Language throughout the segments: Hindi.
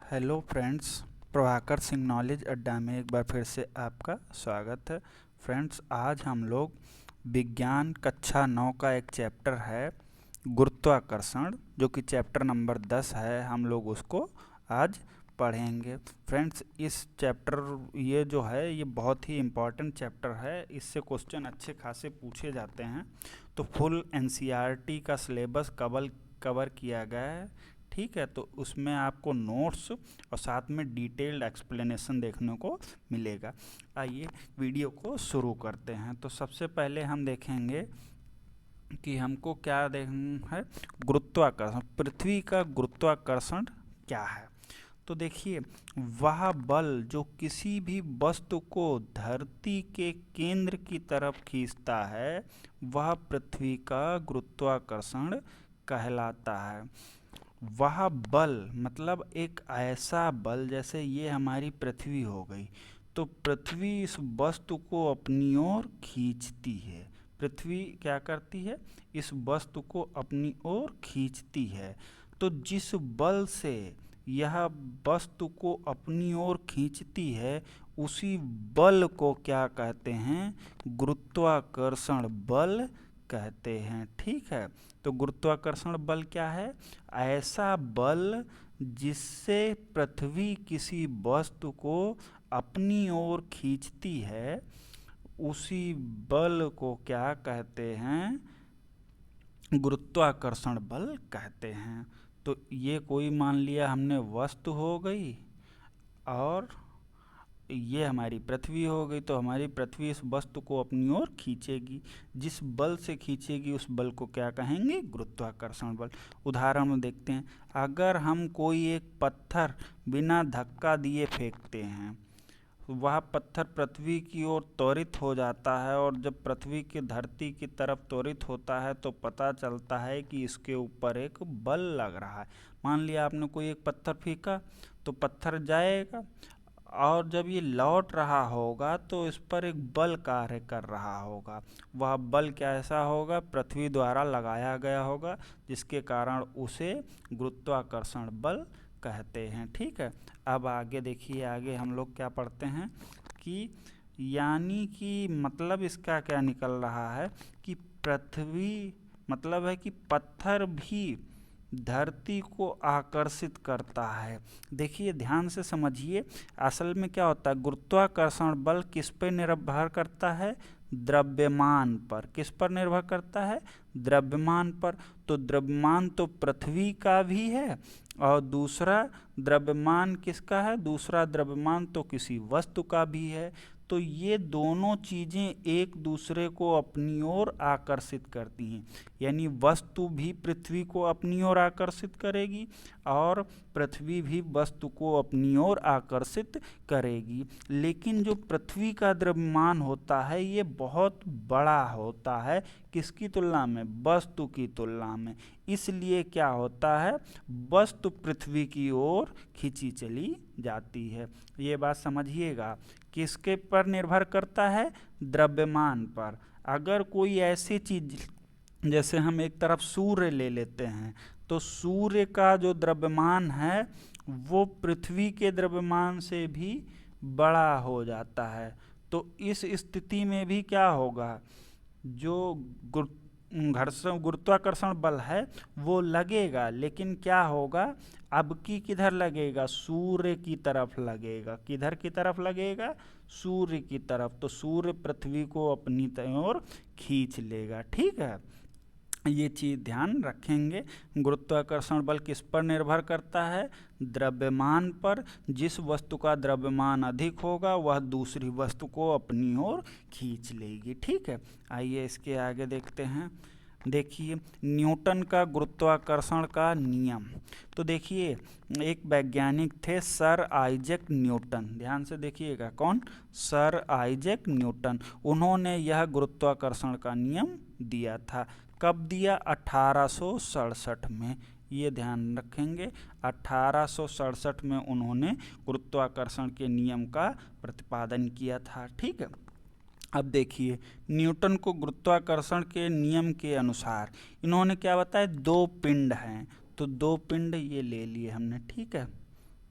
Hello friends, Prabhakar Singh knowledge अड्डा में एक बार फिर से आपका स्वागत है। फ्रेंड्स, आज हम लोग विज्ञान कक्षा 9 का एक चैप्टर है गुरुत्वाकर्षण, जो कि चैप्टर नंबर 10 है। हम लोग उसको आज पढ़ेंगे। फ्रेंड्स, इस चैप्टर ये जो है ये बहुत ही इम्पॉर्टेंट चैप्टर है। इससे क्वेश्चन अच्छे खासे पूछे जाते हैं। तो फुल एनसीईआरटी का सिलेबस कवर किया गया है। ठीक है, तो उसमें आपको नोट्स और साथ में डिटेल्ड एक्सप्लेनेशन देखने को मिलेगा। आइए वीडियो को शुरू करते हैं। तो सबसे पहले हम देखेंगे कि हमको क्या देखना है। गुरुत्वाकर्षण, पृथ्वी का गुरुत्वाकर्षण क्या है। तो देखिए, वह बल जो किसी भी वस्तु को धरती के केंद्र की तरफ खींचता है वह पृथ्वी का गुरुत्वाकर्षण कहलाता है। वह बल मतलब एक ऐसा बल, जैसे ये हमारी पृथ्वी हो गई, तो पृथ्वी इस वस्तु को अपनी ओर खींचती है। पृथ्वी क्या करती है, इस वस्तु को अपनी ओर खींचती है। तो जिस बल से यह वस्तु को अपनी ओर खींचती है उसी बल को क्या कहते हैं, गुरुत्वाकर्षण बल कहते हैं। ठीक है, तो गुरुत्वाकर्षण बल क्या है, ऐसा बल जिससे पृथ्वी किसी वस्तु को अपनी ओर खींचती है उसी बल को क्या कहते हैं, गुरुत्वाकर्षण बल कहते हैं। तो ये कोई मान लिया हमने वस्तु हो गई और ये हमारी पृथ्वी हो गई, तो हमारी पृथ्वी इस वस्तु को अपनी ओर खींचेगी। जिस बल से खींचेगी उस बल को क्या कहेंगे, गुरुत्वाकर्षण बल। उदाहरण में देखते हैं, अगर हम कोई एक पत्थर बिना धक्का दिए फेंकते हैं, वह पत्थर पृथ्वी की ओर त्वरित हो जाता है, और जब पृथ्वी की धरती की तरफ त्वरित होता है तो पता चलता है कि इसके ऊपर एक बल लग रहा है। मान लिया आपने कोई एक पत्थर फेंका तो पत्थर जाएगा, और जब ये लौट रहा होगा तो इस पर एक बल कार्य कर रहा होगा। वह बल कैसा होगा, पृथ्वी द्वारा लगाया गया होगा, जिसके कारण उसे गुरुत्वाकर्षण बल कहते हैं। ठीक है, अब आगे देखिए, आगे हम लोग क्या पढ़ते हैं कि यानी कि मतलब इसका क्या निकल रहा है कि पृथ्वी मतलब है कि पत्थर भी धरती को आकर्षित करता है। देखिए ध्यान से समझिए, असल में क्या होता है, गुरुत्वाकर्षण बल किस पर निर्भर करता है, द्रव्यमान पर। किस पर निर्भर करता है, द्रव्यमान पर। तो द्रव्यमान तो पृथ्वी का भी है, और दूसरा द्रव्यमान किसका है, दूसरा द्रव्यमान तो किसी वस्तु का भी है। तो ये दोनों चीज़ें एक दूसरे को अपनी ओर आकर्षित करती हैं। यानी वस्तु भी पृथ्वी को अपनी ओर आकर्षित करेगी और पृथ्वी भी वस्तु को अपनी ओर आकर्षित करेगी। लेकिन जो पृथ्वी का द्रव्यमान होता है ये बहुत बड़ा होता है, किसकी तुलना में, वस्तु की तुलना में। इसलिए क्या होता है, वस्तु पृथ्वी की ओर खींची चली जाती है। ये बात समझिएगा, किसके पर निर्भर करता है, द्रव्यमान पर। अगर कोई ऐसी चीज, जैसे हम एक तरफ सूर्य ले लेते हैं, तो सूर्य का जो द्रव्यमान है वो पृथ्वी के द्रव्यमान से भी बड़ा हो जाता है। तो इस स्थिति में भी क्या होगा, जो गुरुत्वाकर्षण बल है वो लगेगा, लेकिन क्या होगा, अब की किधर लगेगा, सूर्य की तरफ लगेगा। किधर की तरफ लगेगा, सूर्य की तरफ। तो सूर्य पृथ्वी को अपनी ओर खींच लेगा। ठीक है, ये चीज़ ध्यान रखेंगे। गुरुत्वाकर्षण बल किस पर निर्भर करता है, द्रव्यमान पर। जिस वस्तु का द्रव्यमान अधिक होगा वह दूसरी वस्तु को अपनी ओर खींच लेगी। ठीक है, आइए इसके आगे देखते हैं। देखिए, न्यूटन का गुरुत्वाकर्षण का नियम। तो देखिए, एक वैज्ञानिक थे सर आइजैक न्यूटन। ध्यान से देखिएगा, कौन, सर आइजैक न्यूटन। उन्होंने यह गुरुत्वाकर्षण का नियम दिया था। कब दिया, 1867 में। ये ध्यान रखेंगे, 1867 में उन्होंने गुरुत्वाकर्षण के नियम का प्रतिपादन किया था। ठीक है, अब देखिए, न्यूटन को गुरुत्वाकर्षण के नियम के अनुसार इन्होंने क्या बताया, दो पिंड हैं। तो दो पिंड ये ले लिए हमने। ठीक है,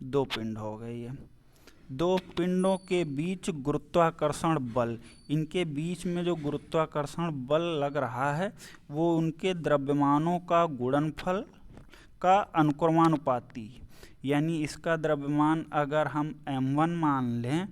दो पिंड हो गए ये। दो पिंडों के बीच गुरुत्वाकर्षण बल, इनके बीच में जो गुरुत्वाकर्षण बल लग रहा है वो उनके द्रव्यमानों का गुणनफल का अनुक्रमानुपाती, यानी इसका द्रव्यमान अगर हम m1 मान लें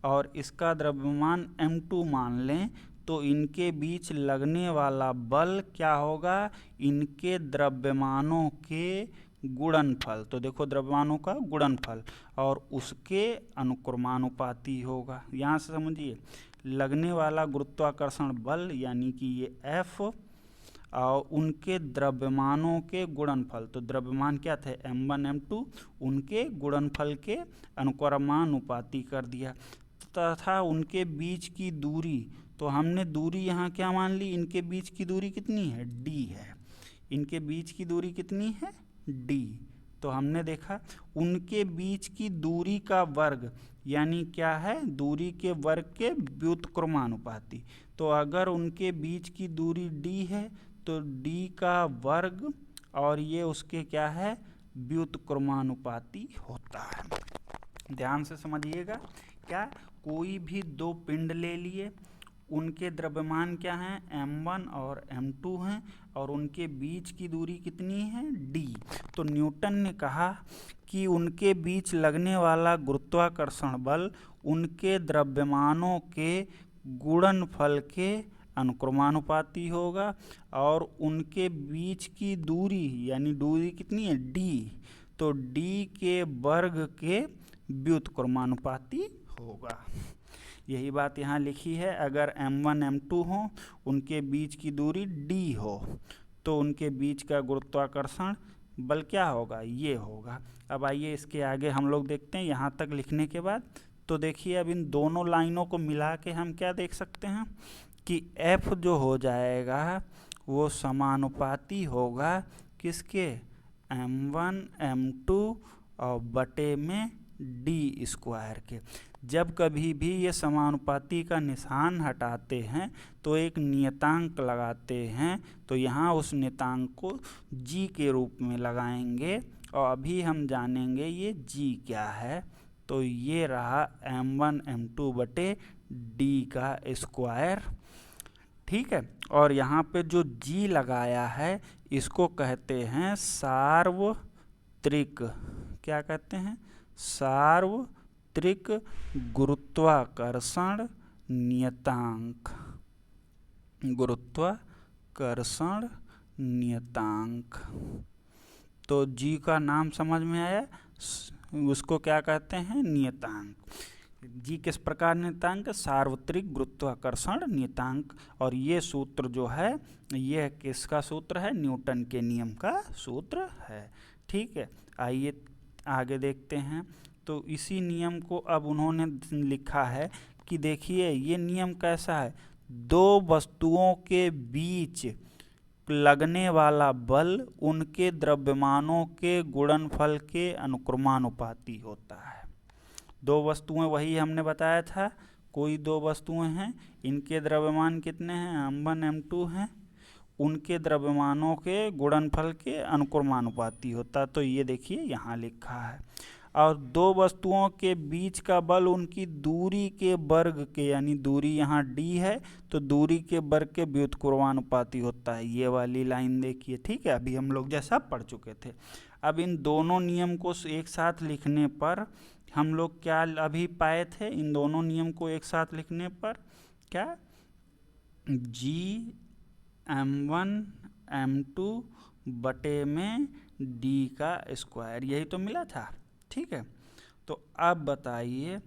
और इसका द्रव्यमान m2 मान लें तो इनके बीच लगने वाला बल क्या होगा, इनके द्रव्यमानों के गुणनफल, तो देखो द्रव्यमानों का गुणनफल और उसके अनुक्रमानुपाती होगा। यहाँ से समझिए लगने वाला गुरुत्वाकर्षण बल यानी कि ये F और उनके द्रव्यमानों के गुणनफल, तो द्रव्यमान क्या थे m1 m2, उनके गुणनफल के अनुक्रमानुपाती कर दिया, तथा उनके बीच की दूरी, तो हमने दूरी यहाँ क्या मान ली, इनके बीच की दूरी कितनी है d है, इनके बीच की दूरी कितनी है d, तो हमने देखा उनके बीच की दूरी का वर्ग यानी क्या है, दूरी के वर्ग के व्युत्क्रमानुपाती, तो अगर उनके बीच की दूरी d है तो d का वर्ग और ये उसके क्या है व्युत्क्रमानुपाती होता है। ध्यान से समझिएगा, क्या कोई भी दो पिंड ले लिए, उनके द्रव्यमान क्या हैं m1 और m2 हैं और उनके बीच की दूरी कितनी है d, तो न्यूटन ने कहा कि उनके बीच लगने वाला गुरुत्वाकर्षण बल उनके द्रव्यमानों के गुणनफल के अनुक्रमानुपाती होगा और उनके बीच की दूरी यानी दूरी कितनी है d, तो d के वर्ग के व्युत्क्रमानुपाती होगा। यही बात यहाँ लिखी है, अगर m1 m2 हो, उनके बीच की दूरी d हो तो उनके बीच का गुरुत्वाकर्षण बल क्या होगा, ये होगा। अब आइए इसके आगे हम लोग देखते हैं। यहाँ तक लिखने के बाद तो देखिए अब इन दोनों लाइनों को मिला के हम क्या देख सकते हैं कि F जो हो जाएगा वो समानुपाती होगा किसके, m1 m2 और बटे में d स्क्वायर के। जब कभी भी ये समानुपाती का निशान हटाते हैं तो एक नियतांक लगाते हैं, तो यहाँ उस नियतांक को g के रूप में लगाएंगे और अभी हम जानेंगे ये g क्या है, तो ये रहा m1 m2 बटे d का स्क्वायर, ठीक है। और यहाँ पे जो g लगाया है इसको कहते हैं सार्वत्रिक, क्या कहते हैं, सार्वत्रिक गुरुत्वाकर्षण नियतांक, गुरुत्वाकर्षण नियतांक। तो g का नाम समझ में आया, उसको क्या कहते हैं, नियतांक। जी किस प्रकार नियतांक, सार्वत्रिक गुरुत्वाकर्षण नियतांक। और ये सूत्र जो है ये किसका सूत्र है, न्यूटन के नियम का सूत्र है, ठीक है। आइए आगे देखते हैं। तो इसी नियम को अब उन्होंने लिखा है कि देखिए ये नियम कैसा है, दो वस्तुओं के बीच लगने वाला बल उनके द्रव्यमानों के गुणनफल के अनुक्रमानुपाती होता है। दो वस्तुएं वही हमने बताया था, कोई दो वस्तुएं हैं, इनके द्रव्यमान कितने हैं m1 m2 हैं, उनके द्रव्यमानों के गुणनफल के अनुक्रमानुपाती होता, तो ये देखिए यहाँ लिखा है। और दो वस्तुओं के बीच का बल उनकी दूरी के वर्ग के, यानी दूरी यहाँ d है तो दूरी के वर्ग के व्युत्क्रमानुपाती होता है, ये वाली लाइन देखिए, ठीक है। अभी हम लोग जैसा पढ़ चुके थे। अब इन दोनों नियम को एक साथ लिखने पर हम लोग क्या अभी पाए थे, इन दोनों नियम को एक साथ लिखने पर क्या, g m1 m2 बटे में d का स्क्वायर, यही तो मिला था, ठीक है। तो अब बताइए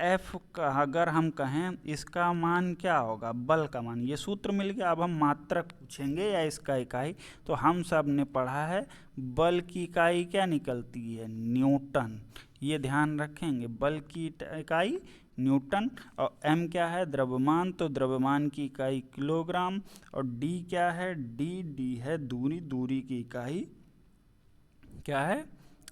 f का अगर हम कहें इसका मान क्या होगा, बल का मान, ये सूत्र मिल गया। अब हम मात्रक पूछेंगे या इसका इकाई, तो हम सब ने पढ़ा है बल की इकाई क्या निकलती है, न्यूटन, ये ध्यान रखेंगे, बल की इकाई न्यूटन। और m क्या है, द्रव्यमान, तो द्रव्यमान की इकाई किलोग्राम। और d क्या है, d है दूरी, दूरी की इकाई क्या है,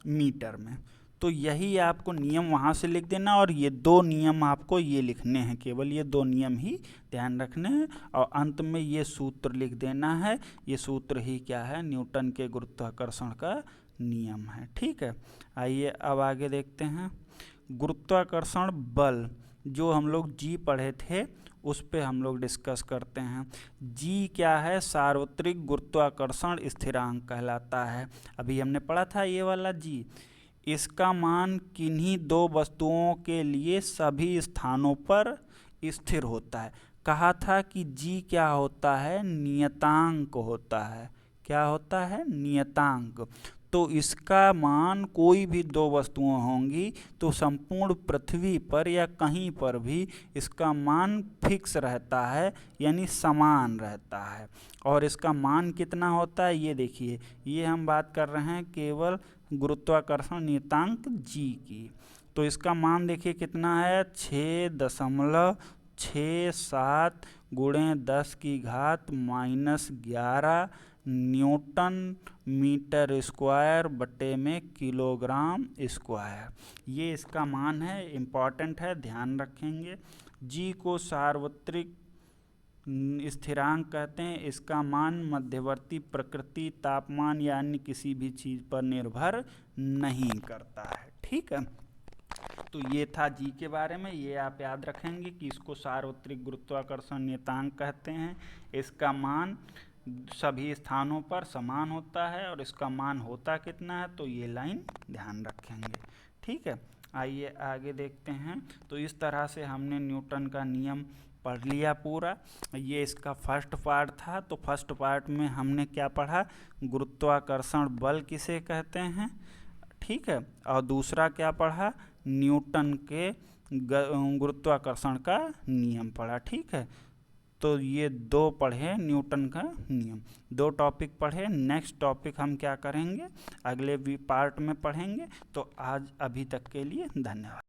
मीटर में। तो यही आपको नियम वहाँ से लिख देना और ये दो नियम आपको ये लिखने हैं, केवल ये दो नियम ही ध्यान रखने हैं। और अंत में ये सूत्र लिख देना है, ये सूत्र ही क्या है, न्यूटन के गुरुत्वाकर्षण का नियम है। ठीक है, आइए अब आगे देखते हैं। गुरुत्वाकर्षण बल, जो हम लोग जी पढ़े थे उस पे हम लोग डिस्कस करते हैं। जी क्या है? सार्वत्रिक गुरुत्वाकर्षण स्थिरांक कहलाता है। अभी हमने पढ़ा था ये वाला जी। इसका मान किन्हीं दो वस्तुओं के लिए सभी स्थानों पर स्थिर होता है। कहा था कि जी क्या होता है? नियतांक होता है। क्या होता है? नियतांक। तो इसका मान कोई भी दो वस्तुएं होंगी तो संपूर्ण पृथ्वी पर या कहीं पर भी इसका मान फिक्स रहता है, यानी समान रहता है। और इसका मान कितना होता है ये देखिए, ये हम बात कर रहे हैं केवल गुरुत्वाकर्षण नियतांक जी की। तो इसका मान देखिए कितना है? 6.67 गुणे 10⁻⁻11 न्यूटन मीटर स्क्वायर बटे में किलोग्राम स्क्वायर। ये इसका मान है, इम्पॉर्टेंट है, ध्यान रखेंगे। जी को सार्वत्रिक स्थिरांक कहते हैं। इसका मान मध्यवर्ती प्रकृति, तापमान या अन्य किसी भी चीज़ पर निर्भर नहीं करता है। ठीक है, तो ये था जी के बारे में। ये आप याद रखेंगे कि इसको सार्वत्रिक गुरुत्वाकर्षण नियतांक कहते हैं। इसका मान सभी स्थानों पर समान होता है और इसका मान होता कितना है, तो ये लाइन ध्यान रखेंगे। ठीक है, आइए आगे देखते हैं। तो इस तरह से हमने न्यूटन का नियम पढ़ लिया पूरा। ये इसका फर्स्ट पार्ट था। तो फर्स्ट पार्ट में हमने क्या पढ़ा? गुरुत्वाकर्षण बल किसे कहते हैं। ठीक है, और दूसरा क्या पढ़ा? न्यूटन के गुरुत्वाकर्षण का नियम पढ़ा। ठीक है, तो ये दो पढ़े न्यूटन का नियम, दो टॉपिक पढ़े। नेक्स्ट टॉपिक हम क्या करेंगे? अगले पार्ट में पढ़ेंगे। तो आज अभी तक के लिए धन्यवाद।